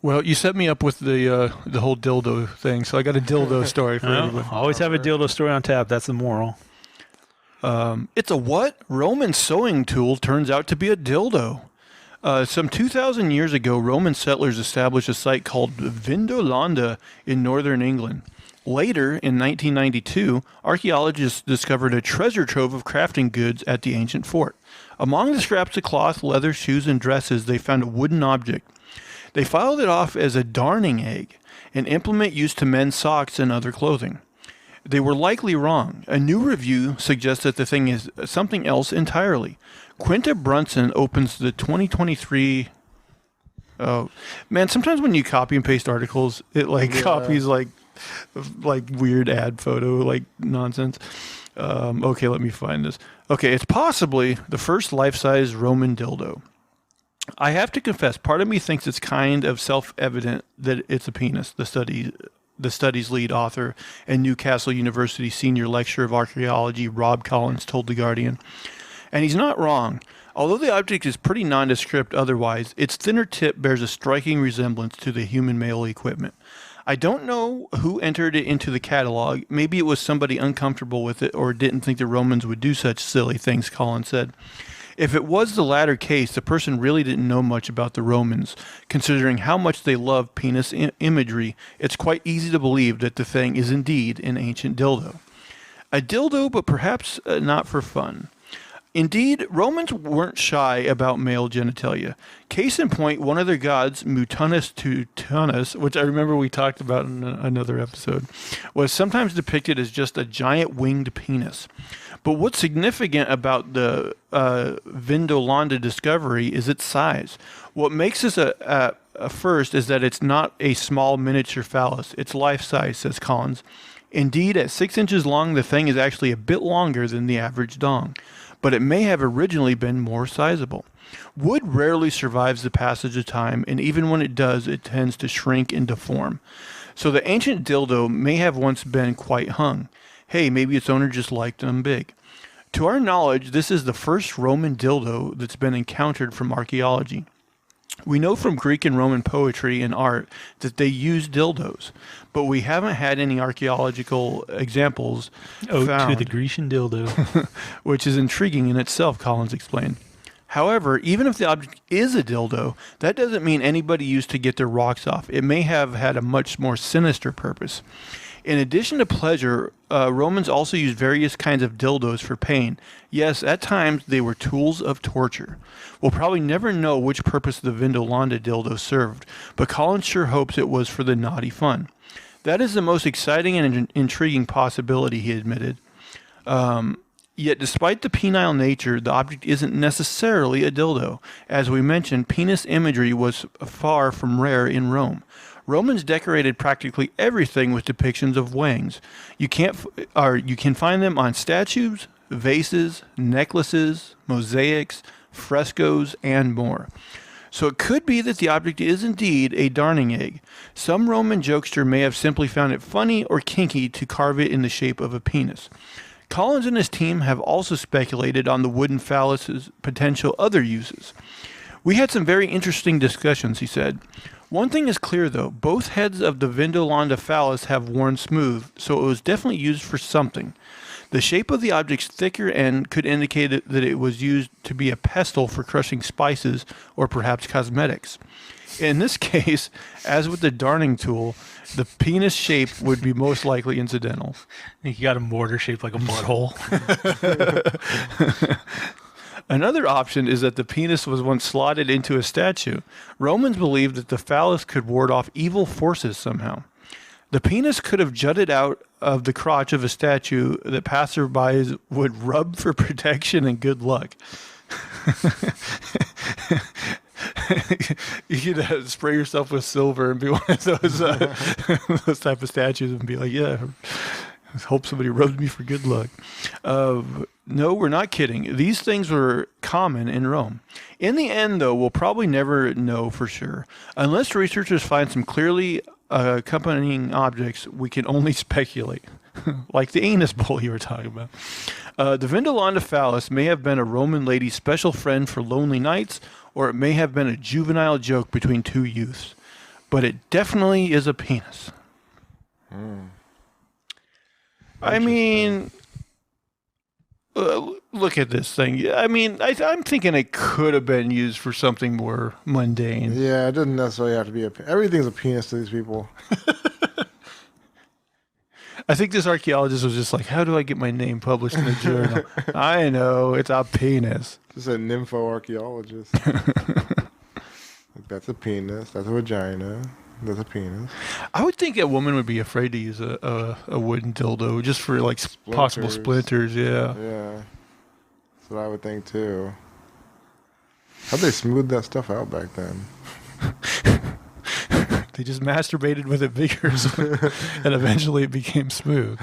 Well, you set me up with the whole dildo thing, so I got a dildo story for everybody. Always have a dildo story on tap. That's the moral. It's a what? Roman sewing tool turns out to be a dildo. Some 2,000 years ago, Roman settlers established a site called Vindolanda in northern England. Later, in 1992, archaeologists discovered a treasure trove of crafting goods at the ancient fort. Among the scraps of cloth, leather, shoes, and dresses, they found a wooden object. They filed it off as a darning egg, an implement used to mend socks and other clothing. They were likely wrong. A new review suggests that the thing is something else entirely. Quinta Brunson opens the 2023... Oh, man, sometimes when you copy and paste articles, it copies like weird ad photo nonsense. Okay, let me find this. Okay, it's possibly the first life-size Roman dildo. I have to confess, part of me thinks it's kind of self-evident that it's a penis. The study's lead author and Newcastle University senior lecturer of archaeology, Rob Collins, told The Guardian. And he's not wrong. Although the object is pretty nondescript otherwise, its thinner tip bears a striking resemblance to the human male equipment. I don't know who entered it into the catalog. Maybe it was somebody uncomfortable with it or didn't think the Romans would do such silly things, Collins said. If it was the latter case, the person really didn't know much about the Romans. Considering how much they loved penis imagery, it's quite easy to believe that the thing is indeed an ancient dildo. A dildo, but perhaps not for fun. Indeed, Romans weren't shy about male genitalia. Case in point, one of their gods, Mutunus Tutunus, which I remember we talked about in another episode, was sometimes depicted as just a giant winged penis. But what's significant about the Vindolanda discovery is its size. What makes this a first is that it's not a small miniature phallus. It's life-size, says Collins. Indeed, at 6 inches long, the thing is actually a bit longer than the average dong, but it may have originally been more sizable. Wood rarely survives the passage of time, and even when it does, it tends to shrink and deform. So the ancient dildo may have once been quite hung. Hey, maybe its owner just liked them big. To our knowledge, this is the first Roman dildo that's been encountered from archaeology. We know from Greek and Roman poetry and art that they used dildos, but we haven't had any archaeological examples found. To the Grecian dildo. Which is intriguing in itself, Collins explained. However, even if the object is a dildo, that doesn't mean anybody used to get their rocks off. It may have had a much more sinister purpose. In addition to pleasure, Romans also used various kinds of dildos for pain. Yes, at times they were tools of torture. We'll probably never know which purpose the Vindolanda dildo served, but Collins sure hopes it was for the naughty fun. That is the most exciting and intriguing possibility, he admitted. Yet despite the penile nature, the object isn't necessarily a dildo. As we mentioned, penis imagery was far from rare in Rome. Romans decorated practically everything with depictions of wangs. You can find them on statues, vases, necklaces, mosaics, frescoes, and more. So it could be that the object is indeed a darning egg. Some Roman jokester may have simply found it funny or kinky to carve it in the shape of a penis. Collins and his team have also speculated on the wooden phallus's potential other uses. We had some very interesting discussions, he said. One thing is clear, though. Both heads of the Vindolanda phallus have worn smooth, so it was definitely used for something. The shape of the object's thicker end could indicate that it was used to be a pestle for crushing spices or perhaps cosmetics. In this case, as with the darning tool, the penis shape would be most likely incidental. You got a mortar shaped like a butthole. Another option is that the penis was once slotted into a statue. Romans believed that the phallus could ward off evil forces somehow. The penis could have jutted out of the crotch of a statue that passersby would rub for protection and good luck. You could spray yourself with silver and be one of those type of statues and be like, yeah, hope somebody rubs me for good luck. No, we're not kidding. These things were common in Rome. In the end, though, we'll probably never know for sure. Unless researchers find some clearly accompanying objects, we can only speculate. Like the anus bowl you were talking about. The Vindolanda phallus may have been a Roman lady's special friend for lonely nights, or it may have been a juvenile joke between two youths. but it definitely is a penis. I mean, look at this thing. I mean, I'm thinking it could have been used for something more mundane. Yeah, it doesn't necessarily have to be everything's a penis to these people. I think this archaeologist was just like, how do I get my name published in a journal? I know, it's a penis. Just a nympho archaeologist. Like, that's a penis. That's a vagina. That's a penis. I would think a woman would be afraid to use a wooden dildo just for like possible splinters. Yeah. Yeah. That's what I would think too. How'd they smooth that stuff out back then? They just masturbated with it vigorously, and eventually it became smooth.